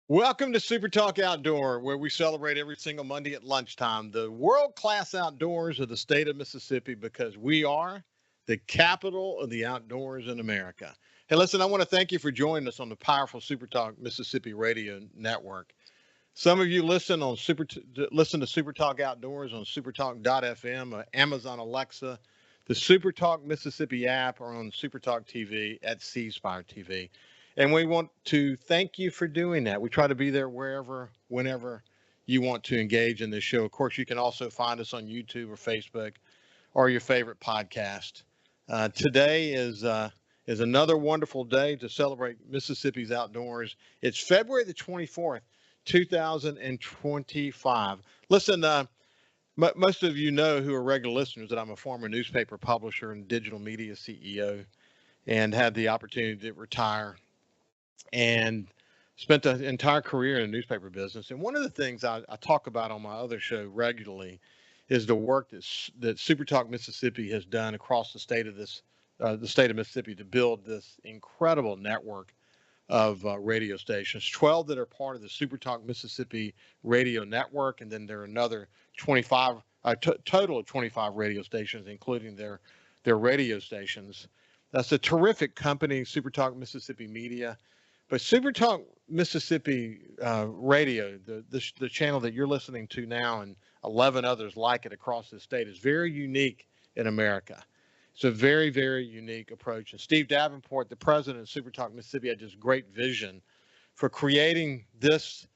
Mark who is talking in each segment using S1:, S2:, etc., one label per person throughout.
S1: Welcome to Super Talk Outdoor, where we celebrate every single Monday at lunchtime the world class outdoors of the state of Mississippi because we are the capital of the outdoors in America. Hey, listen, I want to thank you for joining us on the powerful Super Talk Mississippi Radio Network. Some of you listen to Super Talk Outdoors on supertalk.fm, Amazon Alexa, the Super Talk Mississippi app, or on Super Talk TV at C Spire TV. And we want to thank you for doing that. We try to be there wherever, whenever you want to engage in this show. Of course, you can also find us on YouTube or Facebook or your favorite podcast. Today is another wonderful day to celebrate Mississippi's outdoors. It's February the 24th, 2025. Listen, most of you know who are regular listeners that I'm a former newspaper publisher and digital media CEO and had the opportunity to retire and spent the entire career in the newspaper business. And one of the things I talk about on my other show regularly is the work that Super Talk Mississippi has done across the state of Mississippi to build this incredible network of radio stations, 12 that are part of the Super Talk Mississippi radio network, and then there are another 25, total of 25 radio stations, including their radio stations. That's a terrific company, Super Talk Mississippi Media. But Super Talk Mississippi Radio, the channel that you're listening to now, and 11 others like it across the state, is very unique in America. It's a very, very unique approach. And Steve Davenport, the president of Super Talk Mississippi, had this great vision for creating this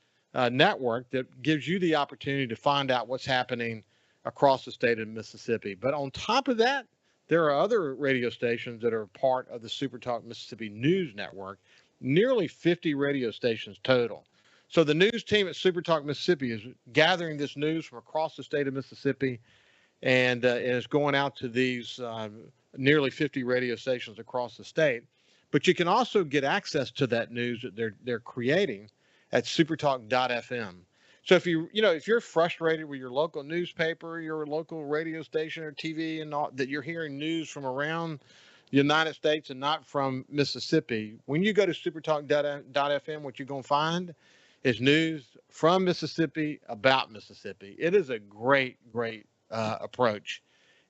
S1: network that gives you the opportunity to find out what's happening across the state of Mississippi. But on top of that, there are other radio stations that are part of the Super Talk Mississippi News Network, nearly 50 radio stations total. So the news team at Super Talk Mississippi is gathering this news from across the state of Mississippi and is going out to these nearly 50 radio stations across the state. But you can also get access to that news that they're creating at supertalk.fm. So if you're frustrated with your local newspaper, your local radio station or TV, and all, that you're hearing news from around the United States and not from Mississippi, when you go to supertalk.fm, what you're going to find is news from Mississippi about Mississippi. It is a great, great approach,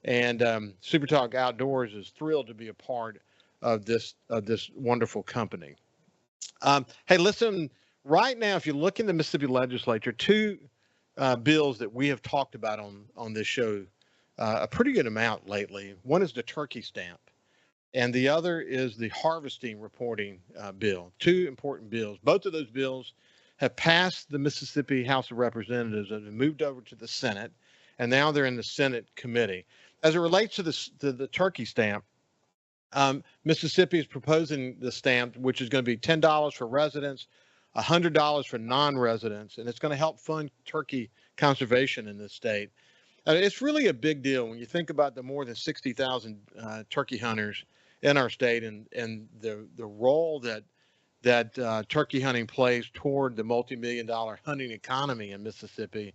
S1: and SuperTalk Outdoors is thrilled to be a part of this wonderful company. Hey, listen, right now, if you look in the Mississippi legislature, two bills that we have talked about on this show a pretty good amount lately. One is the turkey stamp, and the other is the harvesting reporting bill. Two important bills. Both of those bills have passed the Mississippi House of Representatives and have moved over to the Senate, and now they're in the Senate committee. As it relates to the turkey stamp, Mississippi is proposing the stamp, which is going to be $10 for residents, $100 for non-residents, and it's going to help fund turkey conservation in this state. It's really a big deal when you think about the more than 60,000 turkey hunters in our state and the role that turkey hunting plays toward the multi-million-dollar hunting economy in Mississippi.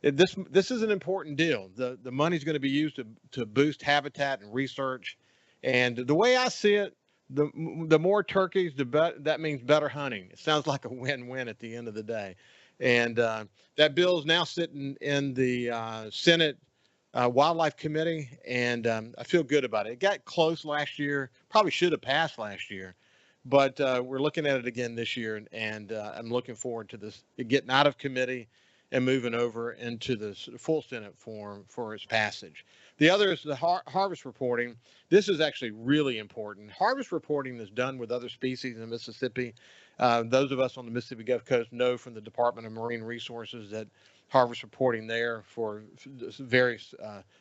S1: This is an important deal. The money's going to be used to boost habitat and research. And the way I see it, the more turkeys, that means better hunting. It sounds like a win-win at the end of the day. And that bill is now sitting in the Senate Wildlife Committee, and I feel good about it. It got close last year, probably should have passed last year, but we're looking at it again this year, and I'm looking forward to this getting out of committee and moving over into the full Senate form for its passage. The other is the harvest reporting. This is actually really important. Harvest reporting is done with other species in Mississippi. Those of us on the Mississippi Gulf Coast know from the Department of Marine Resources that harvest reporting there for various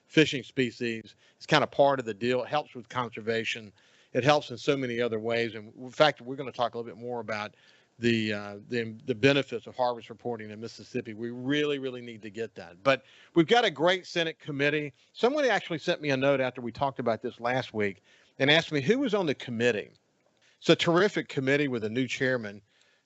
S1: fishing species is kind of part of the deal. It helps with conservation. It helps in so many other ways. And in fact, we're going to talk a little bit more about the benefits of harvest reporting in Mississippi. We really, really need to get that. But we've got a great Senate committee. Someone actually sent me a note after we talked about this last week and asked me who was on the committee. It's a terrific committee with a new chairman.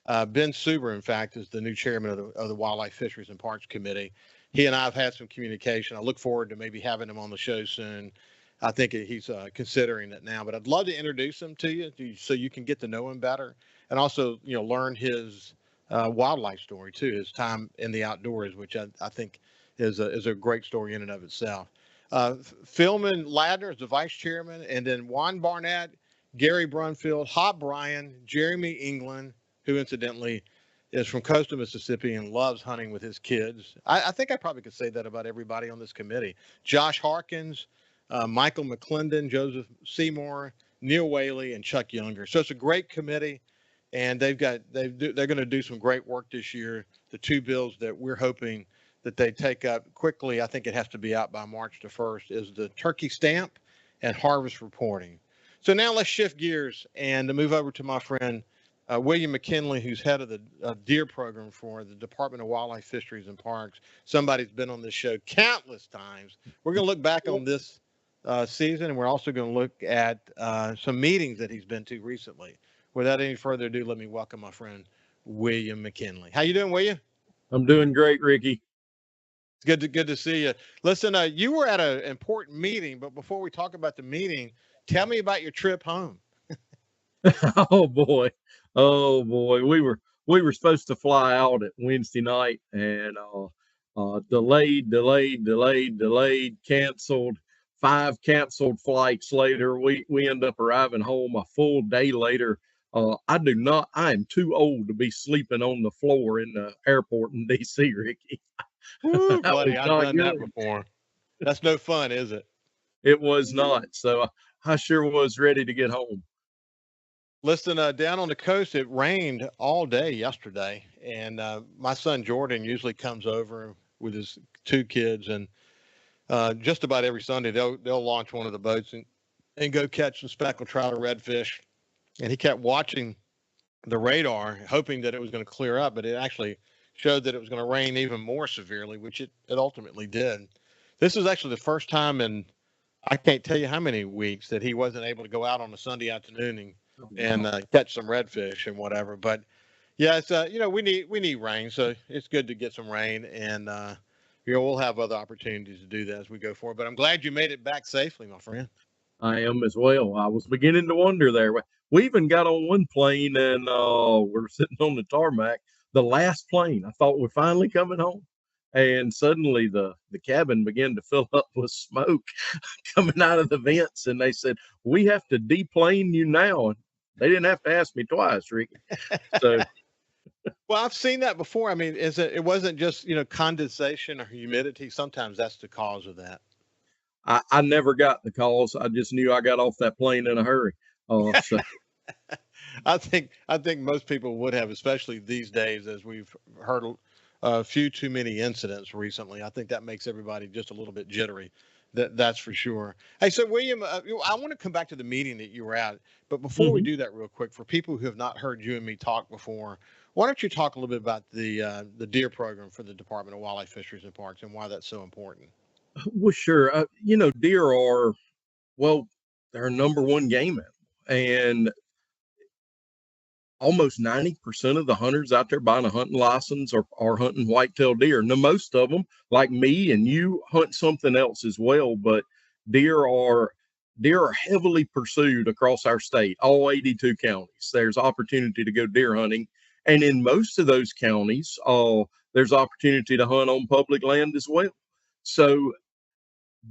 S1: Ben Suber, in fact, is the new chairman of the Wildlife, Fisheries, and Parks Committee. He and I have had some communication. I look forward to maybe having him on the show soon. I think he's considering it now, but I'd love to introduce him to you so you can get to know him better and also, learn his wildlife story too. His time in the outdoors, which I think is a great story in and of itself. Philman Ladner is the vice chairman, and then Juan Barnett, Gary Brunfield, Hop Bryan, Jeremy England, who incidentally is from coastal Mississippi and loves hunting with his kids. I think I probably could say that about everybody on this committee. Josh Harkins, Michael McClendon, Joseph Seymour, Neil Whaley, and Chuck Younger. So it's a great committee, and they're going to do some great work this year. The two bills that we're hoping that they take up quickly, I think it has to be out by March the 1st, is the turkey stamp and harvest reporting. So now let's shift gears and move over to my friend William McKinley, who's head of the deer program for the Department of Wildlife, Fisheries, and Parks. Somebody's been on this show countless times. We're going to look back on this season, and we're also going to look at some meetings that he's been to recently. Without any further ado, let me welcome my friend William McKinley. How you doing, William?
S2: I'm doing great, Ricky.
S1: It's good to see you. Listen, you were at an important meeting, but before we talk about the meeting, tell me about your trip home.
S2: Oh boy. We were supposed to fly out at Wednesday night, and delayed, canceled. 5 canceled flights later, we end up arriving home a full day later. I am too old to be sleeping on the floor in the airport in DC, Ricky.
S1: Woo, buddy, I've done that before. That's no fun, is it?
S2: It was not. So I sure was ready to get home.
S1: Listen, down on the coast, it rained all day yesterday, and my son Jordan usually comes over with his 2 kids, and just about every Sunday they'll launch one of the boats and go catch some speckled trout or redfish. And he kept watching the radar, hoping that it was going to clear up, but it actually showed that it was going to rain even more severely, which it ultimately did. This is actually the first time in I can't tell you how many weeks that he wasn't able to go out on a Sunday afternoon and catch some redfish and whatever. But yeah, it's we need rain, so it's good to get some rain, and we'll have other opportunities to do that as we go forward. But I'm glad you made it back safely, my friend.
S2: I am as well. I was beginning to wonder there. We even got on one plane, and we're sitting on the tarmac. The last plane, I thought we're finally coming home, and suddenly the cabin began to fill up with smoke coming out of the vents, and they said, "We have to deplane you now." And they didn't have to ask me twice, Ricky. So.
S1: Well, I've seen that before. I mean, it wasn't just condensation or humidity. Sometimes that's the cause of that.
S2: I never got the calls. I just knew I got off that plane in a hurry. So.
S1: I think most people would have, especially these days, as we've heard a few too many incidents recently. I think that makes everybody just a little bit jittery. That's for sure. Hey, so William, I want to come back to the meeting that you were at, but before we do that real quick, for people who have not heard you and me talk before, why don't you talk a little bit about the deer program for the Department of Wildlife, Fisheries, and Parks and why that's so important?
S2: Well, sure. Deer are, they're a number 1 game animal, and almost 90% of the hunters out there buying a hunting license are hunting whitetail deer. Now, most of them, like me and you, hunt something else as well, but deer are heavily pursued across our state, all 82 counties. There's opportunity to go deer hunting, and in most of those counties, there's opportunity to hunt on public land as well. So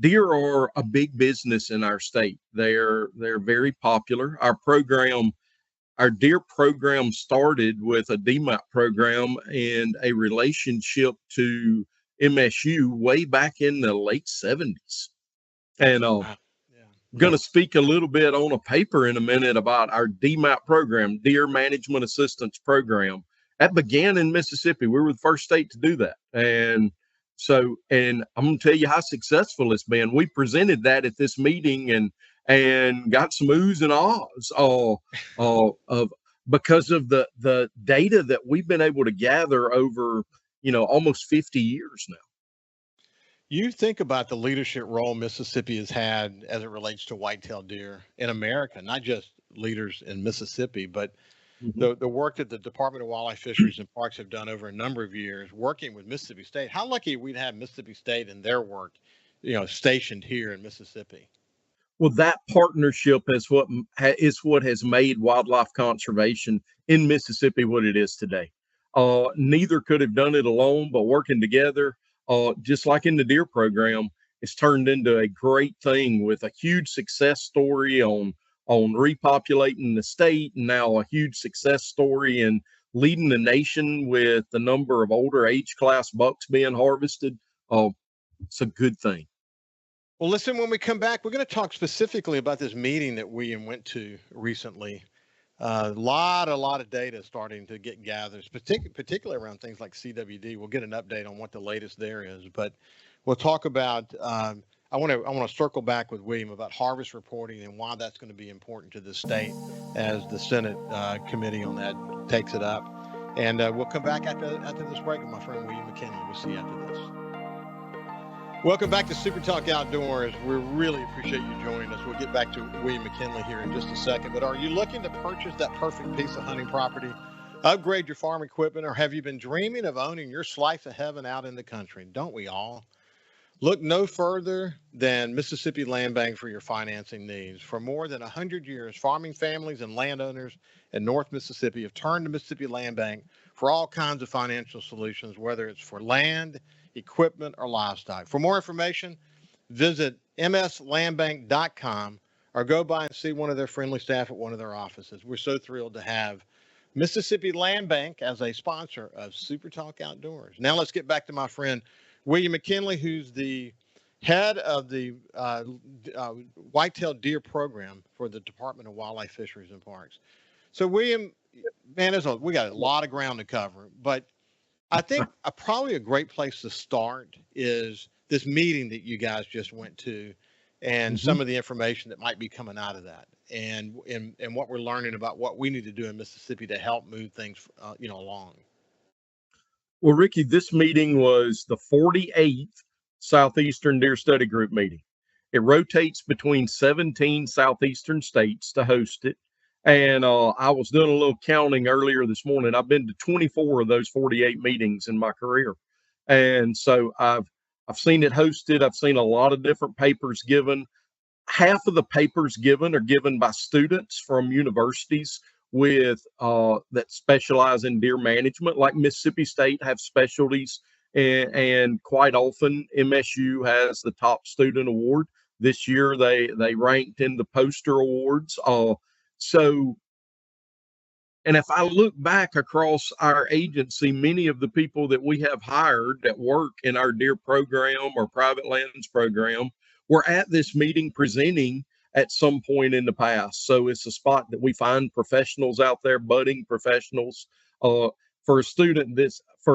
S2: deer are a big business in our state. They're very popular. Our deer program started with a DMAP program and a relationship to MSU way back in the late 70s. And I'm going to speak a little bit on a paper in a minute about our DMAP program, Deer Management Assistance Program. That began in Mississippi. We were the first state to do that. And I'm going to tell you how successful it's been. We presented that at this meeting and got some oohs and ahs of because of the data that we've been able to gather over, almost 50 years now.
S1: You think about the leadership role Mississippi has had as it relates to whitetail deer in America, not just leaders in Mississippi, but the work that the Department of Wildlife, Fisheries, and Parks have done over a number of years working with Mississippi State. How lucky we'd have Mississippi State and their work, stationed here in Mississippi.
S2: Well, that partnership is what has made wildlife conservation in Mississippi what it is today. Neither could have done it alone, but working together, just like in the deer program, it's turned into a great thing with a huge success story on repopulating the state, and now a huge success story in leading the nation with the number of older age class bucks being harvested. It's a good thing.
S1: Well, listen, when we come back, we're going to talk specifically about this meeting that William went to recently. A lot of data starting to get gathered, particularly around things like CWD. We'll get an update on what the latest there is, but we'll talk about. I want to circle back with William about harvest reporting and why that's going to be important to the state as the Senate committee on that takes it up. And we'll come back after this break with my friend William McKinley. We'll see you after this. Welcome back to Super Talk Outdoors. We really appreciate you joining us. We'll get back to William McKinley here in just a second. But are you looking to purchase that perfect piece of hunting property, upgrade your farm equipment, or have you been dreaming of owning your slice of heaven out in the country? Don't we all? Look no further than Mississippi Land Bank for your financing needs. For more than 100 years, farming families and landowners in North Mississippi have turned to Mississippi Land Bank for all kinds of financial solutions, whether it's for land, equipment, or livestock. For more information, visit mslandbank.com or go by and see one of their friendly staff at one of their offices. We're so thrilled to have Mississippi Land Bank as a sponsor of Super Talk Outdoors. Now let's get back to my friend William McKinley, who's the head of the Whitetail Deer program for the Department of Wildlife, Fisheries, and Parks. So, William, man, we got a lot of ground to cover, but I think probably a great place to start is this meeting that you guys just went to, and some of the information that might be coming out of that, and what we're learning about what we need to do in Mississippi to help move things, along.
S2: Well, Ricky, this meeting was the 48th Southeastern Deer Study Group meeting. It rotates between 17 Southeastern states to host it. And I was doing a little counting earlier this morning. I've been to 24 of those 48 meetings in my career. And so I've seen it hosted. I've seen a lot of different papers given. Half of the papers given are given by students from universities with that specialize in deer management, like Mississippi State have specialties, and quite often MSU has the top student award. This year they ranked in the poster awards. So, and if I look back across our agency, many of the people that we have hired that work in our deer program or private lands program were at this meeting presenting at some point in the past. So it's a spot that we find professionals out there, budding professionals. For a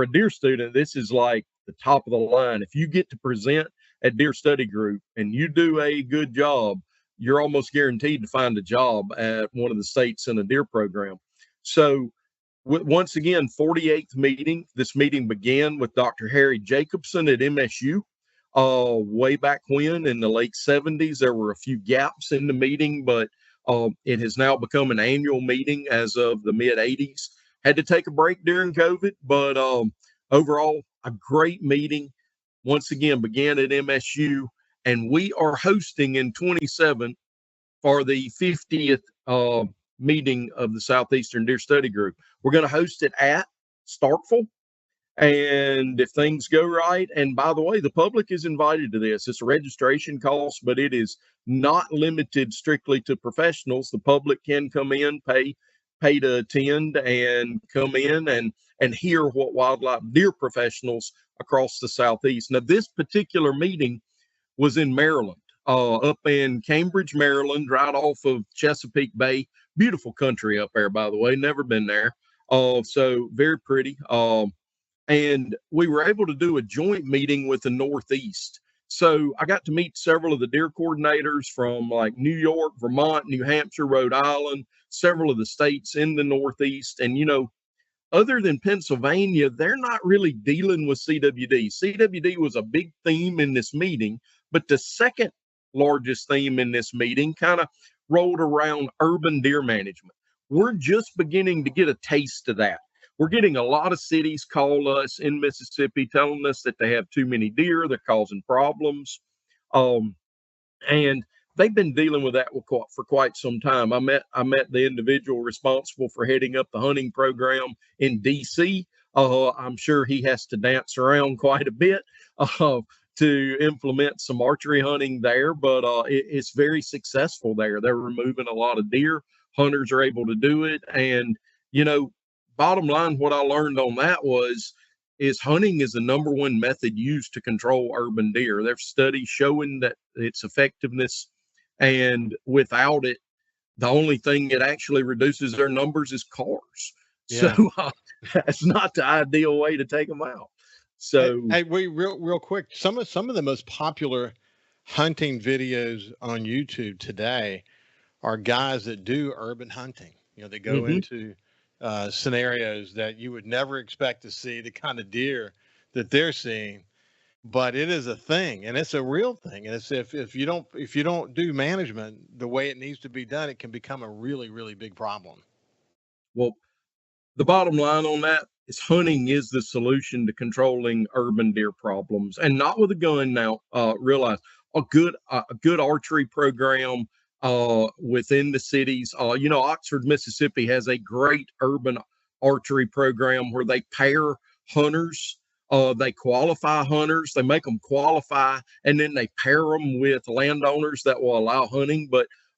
S2: deer student, this is like the top of the line. If you get to present at Deer Study Group and you do a good job, you're almost guaranteed to find a job at one of the states in a deer program. So once again, 48th meeting. This meeting began with Dr. Harry Jacobson at MSU. Way back when in the late 70s, there were a few gaps in the meeting, but it has now become an annual meeting as of the mid 80s. Had to take a break during COVID, but overall, a great meeting. Once again, began at MSU, and we are hosting in 27 for the 50th meeting of the Southeastern Deer Study Group. We're going to host it at Starkville. And if things go right, and by the way, the public is invited to this. It's a registration cost, but it is not limited strictly to professionals. The public can come in, pay to attend, and come in and hear what wildlife deer professionals across the Southeast. Now, this particular meeting was in Maryland, up in Cambridge, Maryland, right off of Chesapeake Bay. Beautiful country up there, by the way. Never been there. So very pretty. And we were able to do a joint meeting with the Northeast. So I got to meet several of the deer coordinators from like New York, Vermont, New Hampshire, Rhode Island, several of the states in the Northeast. And, other than Pennsylvania, they're not really dealing with CWD. CWD was a big theme in this meeting, but the second largest theme in this meeting kind of rolled around urban deer management. We're just beginning to get a taste of that. We're getting a lot of cities call us in Mississippi telling us that they have too many deer, they're causing problems. And they've been dealing with that for quite some time. I met the individual responsible for heading up the hunting program in DC I'm sure he has to dance around quite a bit to implement some archery hunting there, but it's very successful there. They're removing a lot of deer. Hunters are able to do it. And, you know, bottom line, what I learned on that is hunting is the number one method used to control urban deer. There's studies showing that its effectiveness, and without it, the only thing that actually reduces their numbers is cars.
S1: Yeah.
S2: So that's not the ideal way to take them out. So,
S1: Hey, we real quick. Some of the most popular hunting videos on YouTube today are guys that do urban hunting. You know, they go
S2: mhm.
S1: into scenarios that you would never expect to see the kind of deer that they're seeing, but it is a thing, and it's a real thing. And it's if you don't do management the way it needs to be done, it can become a really big problem.
S2: Well, the bottom line on that is hunting is the solution to controlling urban deer problems, and not with a gun. Now, realize a good archery program within the cities. Oxford, Mississippi has a great urban archery program where they pair hunters. They qualify hunters. They make them qualify, and then they pair them with landowners that will allow hunting.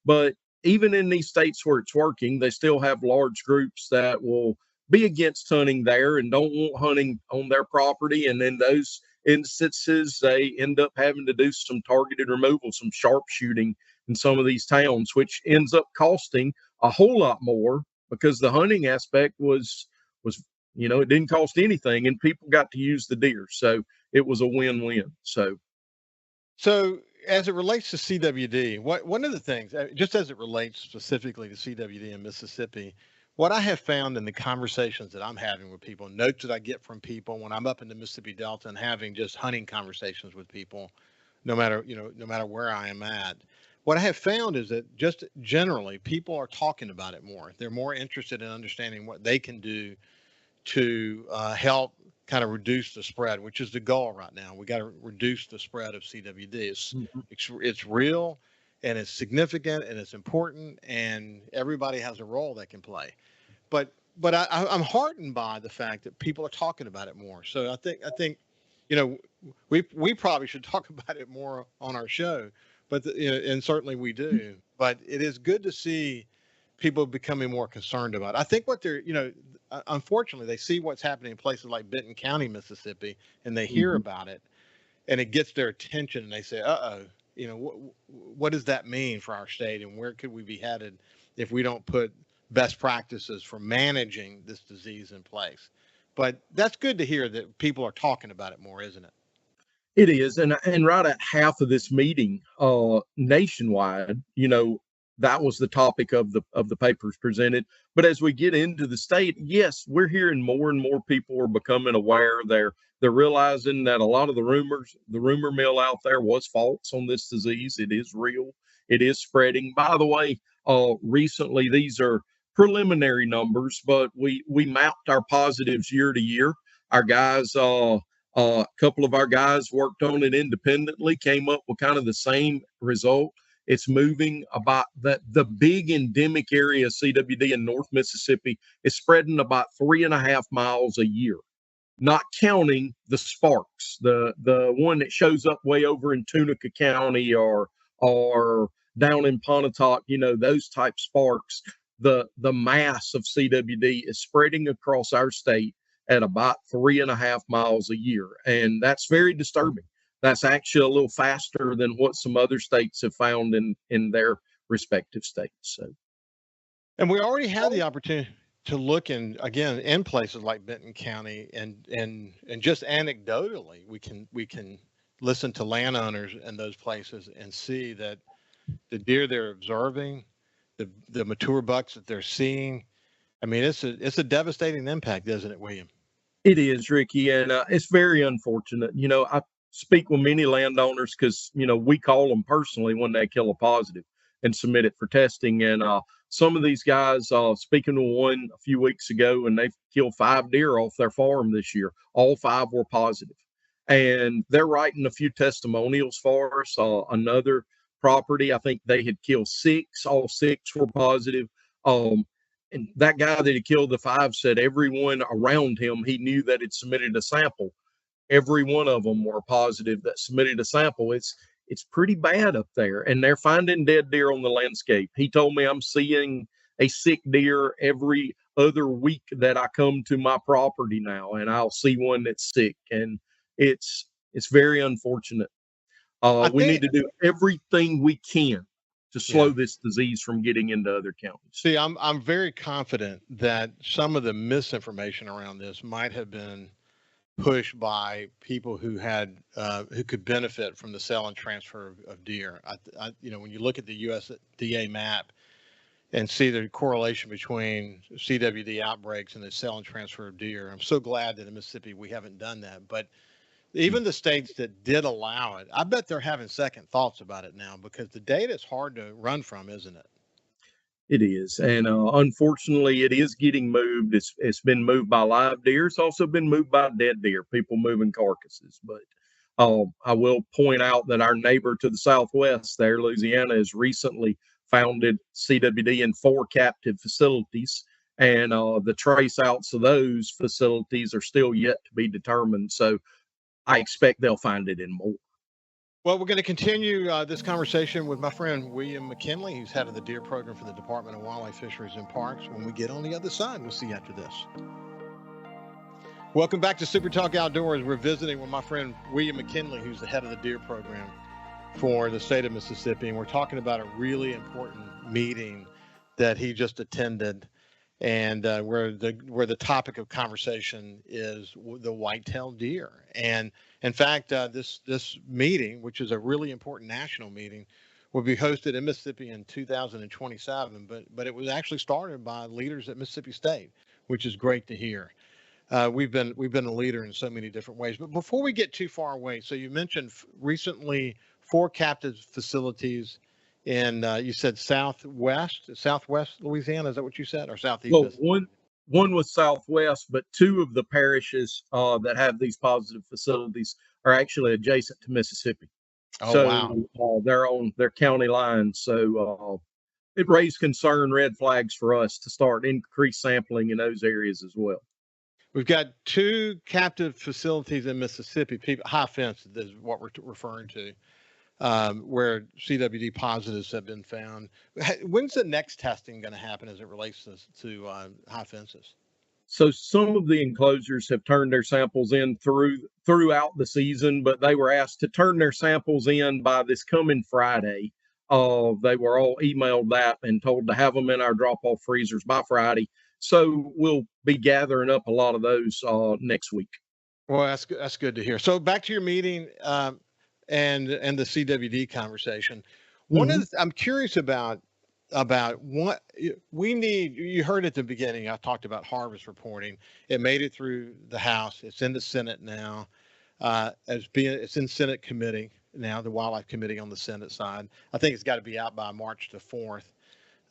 S2: But even in these states where it's working, they still have large groups that will be against hunting there and don't want hunting on their property. And in those instances, they end up having to do some targeted removal, some sharpshooting in some of these towns, which ends up costing a whole lot more because the hunting aspect was it didn't cost anything and people got to use the deer. So it was a win-win.
S1: So, as it relates to CWD, one of the things, just as it relates specifically to CWD in Mississippi, what I have found in the conversations that I'm having with people, notes that I get from people when I'm up in the Mississippi Delta and having just hunting conversations with people, no matter where I am at, what I have found is that just generally people are talking about it more. They're more interested in understanding what they can do to help kind of reduce the spread, which is the goal right now. We got to reduce the spread of CWD.
S2: Mhm.
S1: It's real, and it's significant, and it's important, and everybody has a role that can play. But I'm heartened by the fact that people are talking about it more. So I think you know we probably should talk about it more on our show, but and certainly we do. But it is good to see people becoming more concerned about it. I think what they're, unfortunately, they see what's happening in places like Benton County, Mississippi, and they hear
S2: Mhm.
S1: about it, and it gets their attention, and they say, "Uh oh, what does that mean for our state, and where could we be headed if we don't put best practices for managing this disease in place?" But that's good to hear that people are talking about it more, isn't it?
S2: It is, and right at half of this meeting, nationwide, that was the topic of the papers presented. But as we get into the state, yes, we're hearing more and more people are becoming aware. They're realizing that a lot of the rumor mill out there was false on this disease. It is real. It is spreading. By the way, recently these are preliminary numbers, but we mapped our positives year to year. Our guys. A couple of our guys worked on it independently, came up with kind of the same result. It's moving about the big endemic area of CWD in North Mississippi is spreading about 3.5 miles a year, not counting the sparks, the one that shows up way over in Tunica County or down in Pontotoc, those type sparks. The mass of CWD is spreading across our state at about 3.5 miles a year. And that's very disturbing. That's actually a little faster than what some other states have found in their respective states. So,
S1: And we already had the opportunity to look in again in places like Benton County, and just anecdotally we can listen to landowners in those places and see that the deer they're observing, the mature bucks that they're seeing. I mean, it's a devastating impact, isn't it, William?
S2: it is, Ricky, and it's very unfortunate. I speak with many landowners because we call them personally when they kill a positive and submit it for testing. And some of these guys, speaking to one a few weeks ago, and they've killed 5 deer off their farm this year. All 5 were positive, and they're writing a few testimonials for us. Another property, I think they had killed 6. All 6 were positive. Um, And that guy that he killed the 5 said everyone around him, he knew that had submitted a sample. Every one of them were positive that submitted a sample. It's pretty bad up there, and they're finding dead deer on the landscape. He told me I'm seeing a sick deer every other week that I come to my property now, and I'll see one that's sick, and it's very unfortunate. We need to do everything we can to slow this disease from getting into other counties.
S1: See, I'm very confident that some of the misinformation around this might have been pushed by people who had who could benefit from the sale and transfer of deer. When you look at the USDA map and see the correlation between CWD outbreaks and the sale and transfer of deer, I'm so glad that in Mississippi we haven't done that. But even the states that did allow it, I bet they're having second thoughts about it now, because the data is hard to run from, isn't it?
S2: It is, and unfortunately, it is getting moved. It's been moved by live deer. It's also been moved by dead deer, people moving carcasses. But I will point out that our neighbor to the southwest there, Louisiana, has recently founded CWD in 4 captive facilities, and the trace outs of those facilities are still yet to be determined. So I expect they'll find it in more.
S1: Well, we're going to continue this conversation with my friend William McKinley. He's head of the deer program for the Department of Wildlife, Fisheries, and Parks. When we get on the other side, we'll see you after this. Welcome back to Super Talk Outdoors. We're visiting with my friend William McKinley, who's the head of the deer program for the state of Mississippi. And we're talking about a really important meeting that he just attended, and where the topic of conversation is the whitetail deer. And in fact, this meeting, which is a really important national meeting, will be hosted in Mississippi in 2027. But it was actually started by leaders at Mississippi State, which is great to hear. We've been a leader in so many different ways. But before we get too far away, so you mentioned recently 4 captive facilities in you said southwest Louisiana. Is that what you said, or southeast?
S2: Well, one was southwest, but 2 of the parishes that have these positive facilities are actually adjacent to Mississippi.
S1: Oh,
S2: so
S1: wow.
S2: They're on their county lines. So it raised concern, red flags for us to start increased sampling in those areas as well.
S1: We've got 2 captive facilities in Mississippi. High fence is what we're referring to, where CWD positives have been found. When's the next testing going to happen as it relates to high fences?
S2: So some of the enclosures have turned their samples in throughout the season, but they were asked to turn their samples in by this coming Friday. They were all emailed that and told to have them in our drop-off freezers by Friday. So we'll be gathering up a lot of those next week.
S1: Well, that's good to hear. So back to your meeting and the CWD conversation. I'm curious about what we need. You heard at the beginning, I talked about harvest reporting. It made it through the House. It's in the Senate now. It's in Senate committee now, the Wildlife Committee on the Senate side. I think it's got to be out by March the 4th.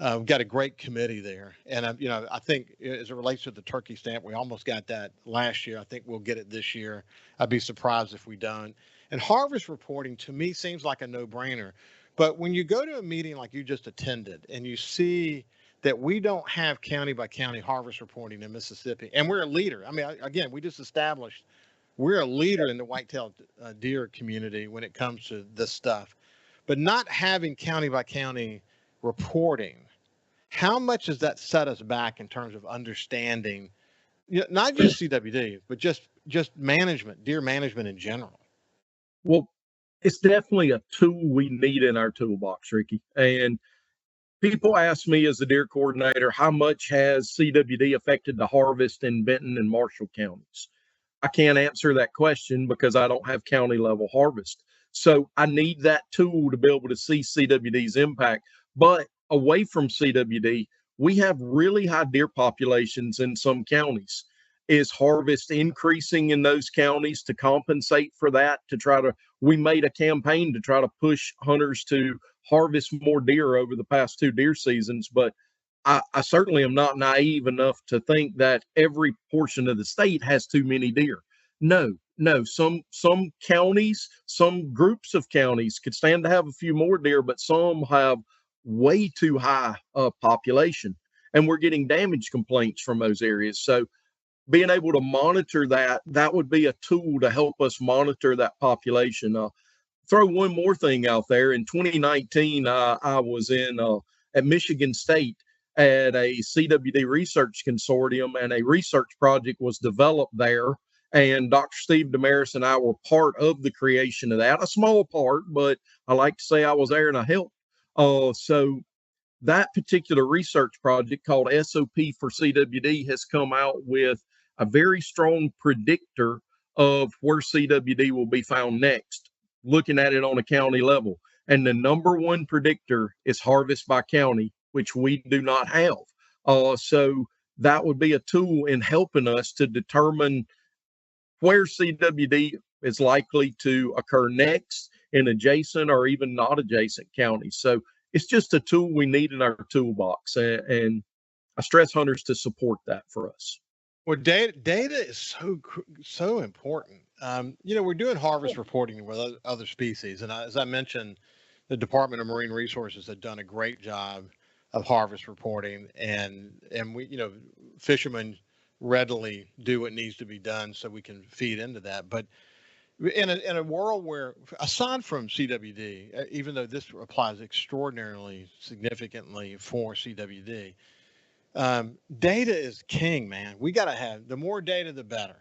S1: We've got a great committee there. And, I think as it relates to the turkey stamp, we almost got that last year. I think we'll get it this year. I'd be surprised if we don't. And harvest reporting, to me, seems like a no-brainer. But when you go to a meeting like you just attended and you see that we don't have county-by-county harvest reporting in Mississippi, and we're a leader. I mean, again, we just established we're a leader in the whitetail deer community when it comes to this stuff. But not having county-by-county reporting, how much does that set us back in terms of understanding, not just CWD, but just management, deer management in general?
S2: Well, it's definitely a tool we need in our toolbox, Ricky. And people ask me as a deer coordinator, how much has CWD affected the harvest in Benton and Marshall counties? I can't answer that question because I don't have county level harvest. So I need that tool to be able to see CWD's impact. But away from CWD, we have really high deer populations in some counties. Is harvest increasing in those counties to compensate for that? We made a campaign to try to push hunters to harvest more deer over the past 2 deer seasons, but I certainly am not naive enough to think that every portion of the state has too many deer. No, some counties, some groups of counties could stand to have a few more deer, but some have way too high population. and we're getting damage complaints from those areas. So being able to monitor that would be a tool to help us monitor that population. Throw one more thing out there. In 2019, I was in at Michigan State at a CWD research consortium, and a research project was developed there. And Dr. Steve Damaris and I were part of the creation of that, a small part, but I like to say I was there and I helped. So that particular research project called SOP for CWD has come out with a very strong predictor of where CWD will be found next, looking at it on a county level. And the number one predictor is harvest by county, which we do not have. So that would be a tool in helping us to determine where CWD is likely to occur next in adjacent or even not adjacent counties. So it's just a tool we need in our toolbox. And I stress hunters to support that for us.
S1: Well, data is so important. We're doing harvest reporting with other species, and as I mentioned, the Department of Marine Resources had done a great job of harvest reporting, and we, fishermen readily do what needs to be done so we can feed into that. But in a world where, aside from CWD, even though this applies extraordinarily significantly for CWD, data is king, man. We got to have the more data, the better.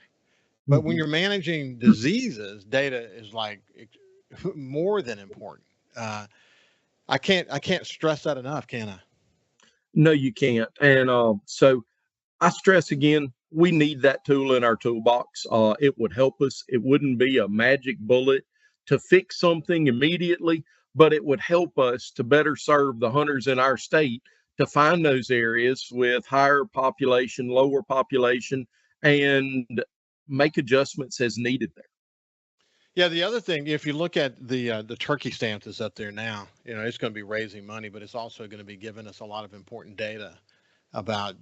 S1: But when you're managing diseases, data is like more than important. I can't stress that enough, can I?
S2: No, you can't. And so I stress again, we need that tool in our toolbox. It would help us. It wouldn't be a magic bullet to fix something immediately, but it would help us to better serve the hunters in our state to find those areas with higher population, lower population, and make adjustments as needed there.
S1: Yeah, the other thing, if you look at the turkey stamp that's up there now, it's going to be raising money, but it's also going to be giving us a lot of important data about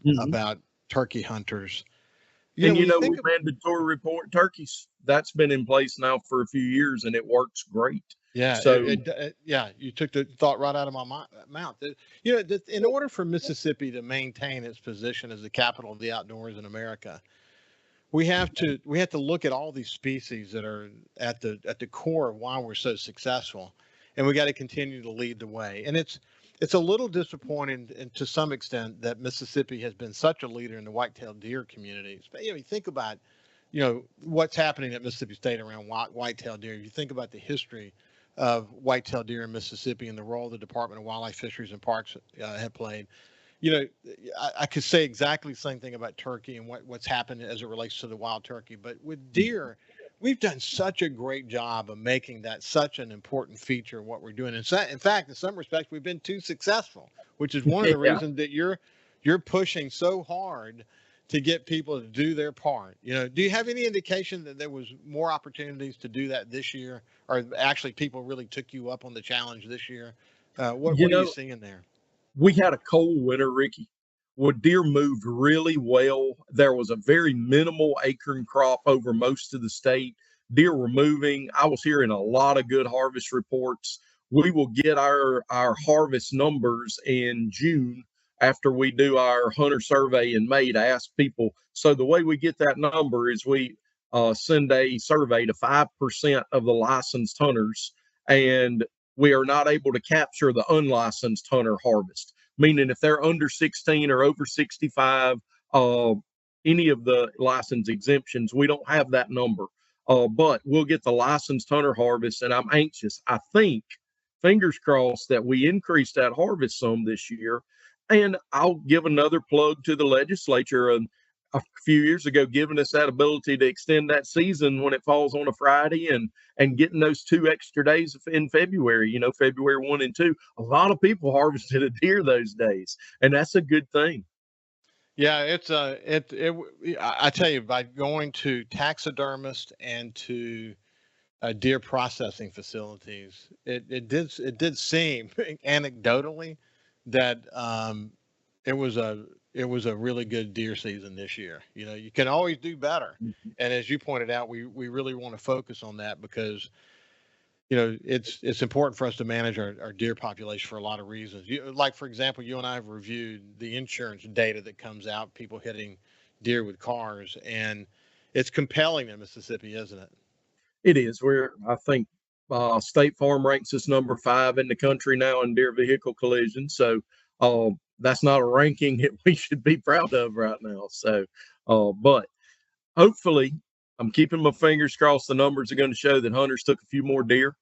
S1: turkey hunters.
S2: We mandatory report turkeys. That's been in place now for a few years, and it works great.
S1: Yeah,
S2: so
S1: you took the thought right out of my mouth. In order for Mississippi to maintain its position as the capital of the outdoors in America, we have to look at all these species that are at the core of why we're so successful, and we got to continue to lead the way. And it's a little disappointing, and to some extent, that Mississippi has been such a leader in the whitetail deer communities. But you think about what's happening at Mississippi State around whitetail deer. You think about the history of whitetail deer in Mississippi and the role the Department of Wildlife, Fisheries, and Parks have played. I could say exactly the same thing about turkey and what's happened as it relates to the wild turkey. But with deer, we've done such a great job of making that such an important feature of what we're doing. In fact, in some respects, we've been too successful, which is one of the reasons that you're pushing so hard to get people to do their part. Do you have any indication that there was more opportunities to do that this year, or actually people really took you up on the challenge this year? What are you seeing there?
S2: We had a cold winter, Ricky. Well, deer moved really well. There was a very minimal acorn crop over most of the state. Deer were moving. I was hearing a lot of good harvest reports. We will get our harvest numbers in June after we do our hunter survey in May to ask people. So the way we get that number is we send a survey to 5% of the licensed hunters, and we are not able to capture the unlicensed hunter harvest, meaning if they're under 16 or over 65, any of the license exemptions, we don't have that number. But we'll get the licensed hunter harvest, and I'm anxious. I think, fingers crossed, that we increase that harvest some this year. And I'll give another plug to the legislature. A few years ago, giving us that ability to extend that season when it falls on a Friday, and getting those 2 extra days in February, February 1 and 2. A lot of people harvested a deer those days, and that's a good thing.
S1: Yeah, I tell you, by going to taxidermists and to deer processing facilities, it did seem anecdotally that it was a really good deer season this year. You can always do better. And as you pointed out, we really want to focus on that, because it's important for us to manage our deer population for a lot of reasons. Like, for example, you and I have reviewed the insurance data that comes out, people hitting deer with cars, and it's compelling in Mississippi, isn't it?
S2: It is. I think State Farm ranks us number 5 in the country now in deer vehicle collisions. So that's not a ranking that we should be proud of right now. So, but hopefully, I'm keeping my fingers crossed. The numbers are going to show that hunters took a few more deer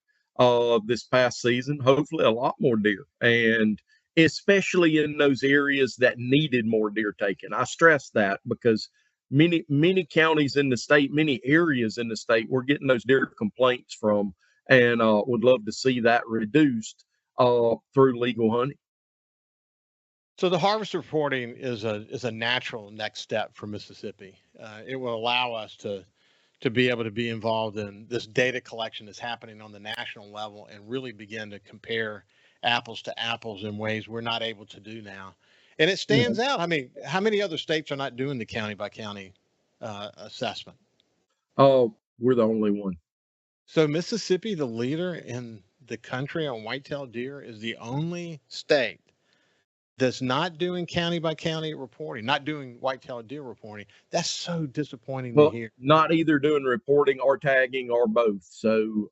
S2: this past season. Hopefully, a lot more deer, and especially in those areas that needed more deer taken. I stress that because many counties in the state, many areas in the state, we're getting those deer complaints from, and would love to see that reduced through legal hunting.
S1: So the harvest reporting is a natural next step for Mississippi. It will allow us to be able to be involved in this data collection that's happening on the national level and really begin to compare apples to apples in ways we're not able to do now. And it stands out. I mean, how many other states are not doing the county by county assessment?
S2: We're the only one.
S1: So Mississippi, the leader in the country on whitetail deer, is the only state that's not doing county by county reporting, not doing whitetail deer reporting. That's so disappointing to hear.
S2: Not either doing reporting or tagging or both. So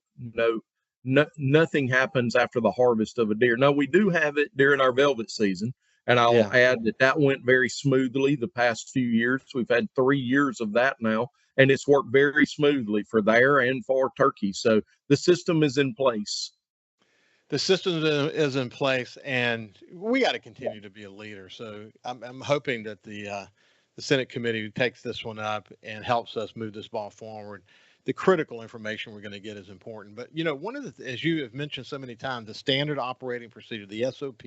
S2: nothing happens after the harvest of a deer. No, we do have it during our velvet season. And I'll add that went very smoothly the past few years. We've had 3 years of that now, and it's worked very smoothly for there and for turkey. So the system is in place.
S1: The system is in place, and we got to continue to be a leader. So I'm hoping that the Senate committee takes this one up and helps us move this ball forward. The critical information we're going to get is important. But, one of the, as you have mentioned so many times, the standard operating procedure, the SOP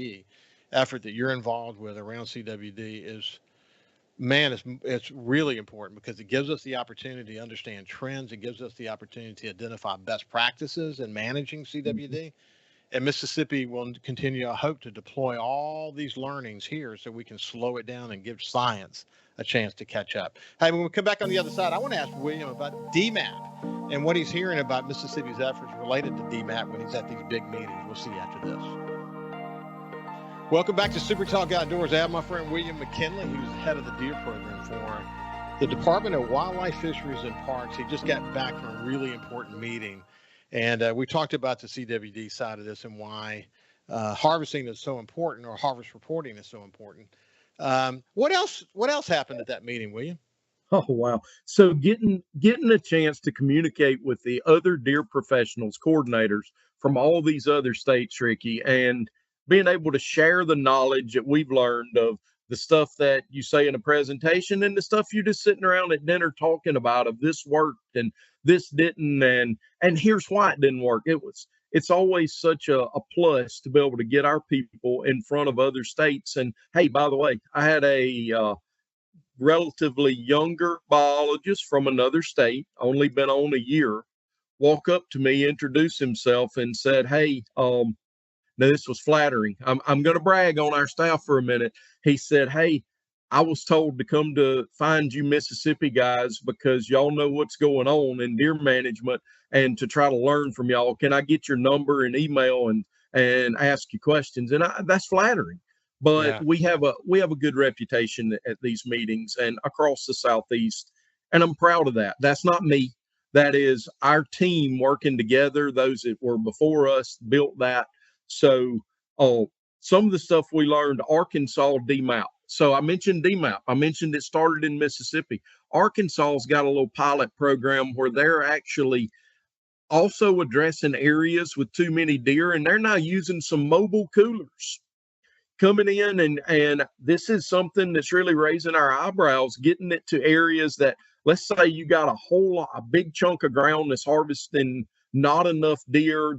S1: effort that you're involved with around CWD is, man, it's really important because it gives us the opportunity to understand trends. It gives us the opportunity to identify best practices in managing CWD. And Mississippi will continue, I hope, to deploy all these learnings here so we can slow it down and give science a chance to catch up. Hey, when we come back on the other side, I want to ask William about DMAP and what he's hearing about Mississippi's efforts related to DMAP when he's at these big meetings. We'll see you after this. Welcome back to Super Talk Outdoors. I have my friend William McKinley, who's the head of the deer program for the Department of Wildlife, Fisheries, and Parks. He just got back from a really important meeting. And we talked about the CWD side of this and why harvesting is so important, or harvest reporting is so important. What else happened at that meeting, William?
S2: Oh, wow. So getting a chance to communicate with the other deer professionals, coordinators from all these other states, Ricky, and being able to share the knowledge that we've learned of the stuff that you say in a presentation and the stuff you're just sitting around at dinner talking about, of this worked and this didn't, and here's why it didn't work. It's always such a plus to be able to get our people in front of other states. And hey, by the way, I had a relatively younger biologist from another state, only been on a year, walk up to me, introduce himself, and said, hey, now this was flattering. I'm going to brag on our staff for a minute. He said, hey, I was told to come to find you Mississippi guys because y'all know what's going on in deer management and to try to learn from y'all. Can I get your number and email and ask you questions? And that's flattering. But we have a good reputation at these meetings and across the Southeast, and I'm proud of that. That's not me. That is our team working together. Those that were before us built that. So some of the stuff we learned, Arkansas DMAP. So I mentioned DMAP. I mentioned it started in Mississippi. Arkansas's got a little pilot program where they're actually also addressing areas with too many deer, and they're now using some mobile coolers coming in. And this is something that's really raising our eyebrows, getting it to areas that, let's say you got a big chunk of ground that's harvesting not enough deer.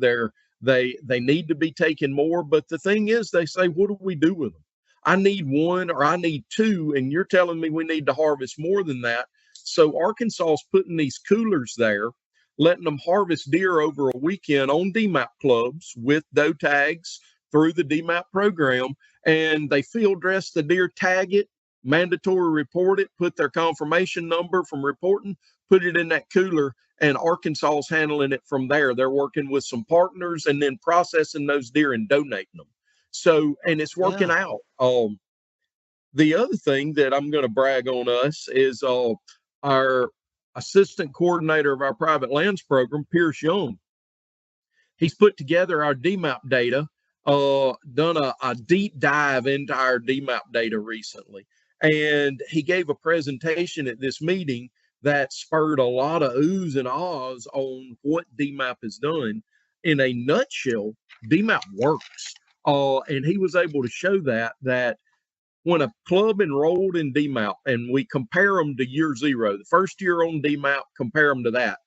S2: They need to be taken more. But the thing is, they say, what do we do with them? I need one or I need two, and you're telling me we need to harvest more than that. So Arkansas is putting these coolers there, letting them harvest deer over a weekend on DMAP clubs with doe tags through the DMAP program, and they field dress the deer, tag it, mandatory report it, put their confirmation number from reporting, put it in that cooler, and Arkansas's handling it from there. They're working with some partners and then processing those deer and donating them. So, and it's working out. The other thing that I'm going to brag on us is our assistant coordinator of our private lands program, Pierce Young. He's put together our DMAP data, done a deep dive into our DMAP data recently. And he gave a presentation at this meeting that spurred a lot of oohs and ahs on what DMAP has done. In a nutshell, DMAP works. And he was able to show that when a club enrolled in DMAP and we compare them to year zero, the first year on DMAP, compare them to that.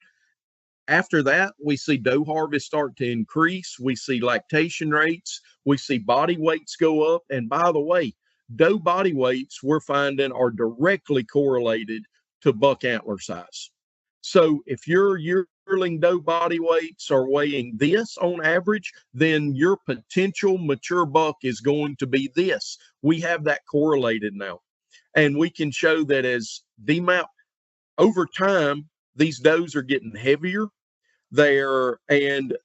S2: After that, we see doe harvest start to increase. We see lactation rates. We see body weights go up. And by the way, doe body weights we're finding are directly correlated to buck antler size. So if your yearling doe body weights are weighing this on average, then your potential mature buck is going to be this. We have that correlated now. And we can show that as DMAP, over time, these does are getting heavier there, and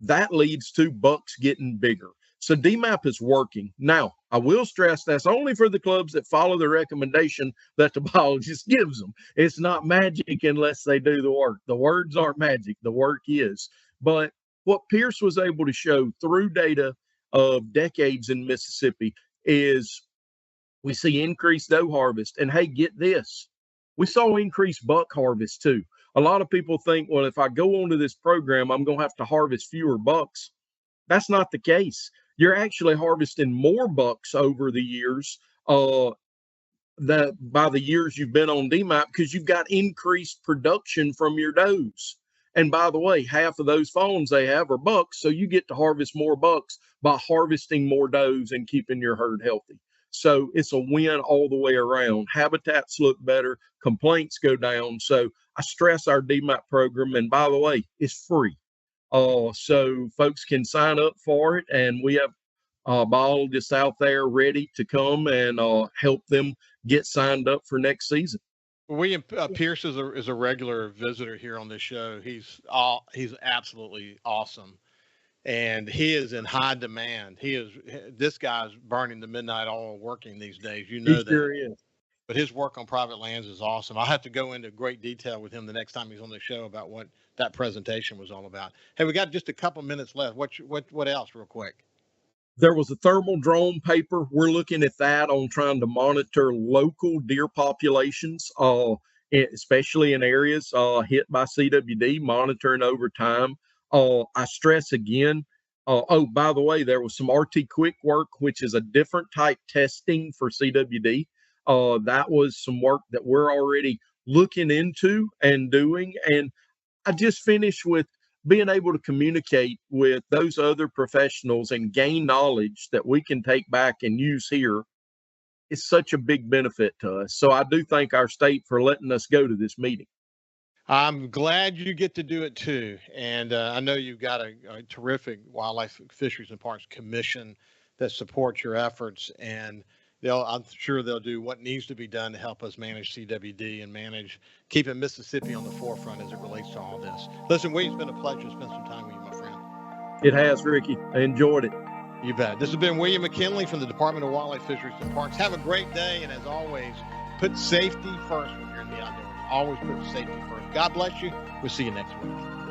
S2: that leads to bucks getting bigger. So DMAP is working. Now, I will stress that's only for the clubs that follow the recommendation that the biologist gives them. It's not magic unless they do the work. The words aren't magic. The work is. But what Pierce was able to show through data of decades in Mississippi is we see increased doe harvest. And hey, get this. We saw increased buck harvest too. A lot of people think, well, if I go onto this program, I'm going to have to harvest fewer bucks. That's not the case. You're actually harvesting more bucks over the years, that by the years you've been on DMAP, because you've got increased production from your does. And by the way, half of those fawns they have are bucks, so you get to harvest more bucks by harvesting more does and keeping your herd healthy. So it's a win all the way around. Habitats look better, complaints go down. So I stress our DMAP program, and by the way, it's free. So folks can sign up for it, and we have biologists out there ready to come and help them get signed up for next season.
S1: William Pierce is a regular visitor here on this show. He's absolutely awesome, and he is in high demand. This guy's burning the midnight oil working these days. You know
S2: He sure is.
S1: But his work on private lands is awesome. I'll have to go into great detail with him the next time he's on the show about what that presentation was all about. Hey, we got just a couple minutes left. What else, real quick?
S2: There was a thermal drone paper. We're looking at that on trying to monitor local deer populations, especially in areas hit by CWD, monitoring over time. I stress again, by the way, there was some RT Quick work, which is a different type testing for CWD. That was some work that we're already looking into and doing. And I just finished with being able to communicate with those other professionals and gain knowledge that we can take back and use here is such a big benefit to us. So I do thank our state for letting us go to this meeting.
S1: I'm glad you get to do it too. And I know you've got a terrific Wildlife, Fisheries, and Parks Commission that supports your efforts, and I'm sure they'll do what needs to be done to help us manage CWD and manage keeping Mississippi on the forefront as it relates to all this. Listen, William, it's been a pleasure to spend some time with you, my friend.
S2: It has, Ricky. I enjoyed it.
S1: You bet. This has been William McKinley from the Department of Wildlife, Fisheries, and Parks. Have a great day, and as always, put safety first when you're in the outdoors. Always put safety first. God bless you. We'll see you next week.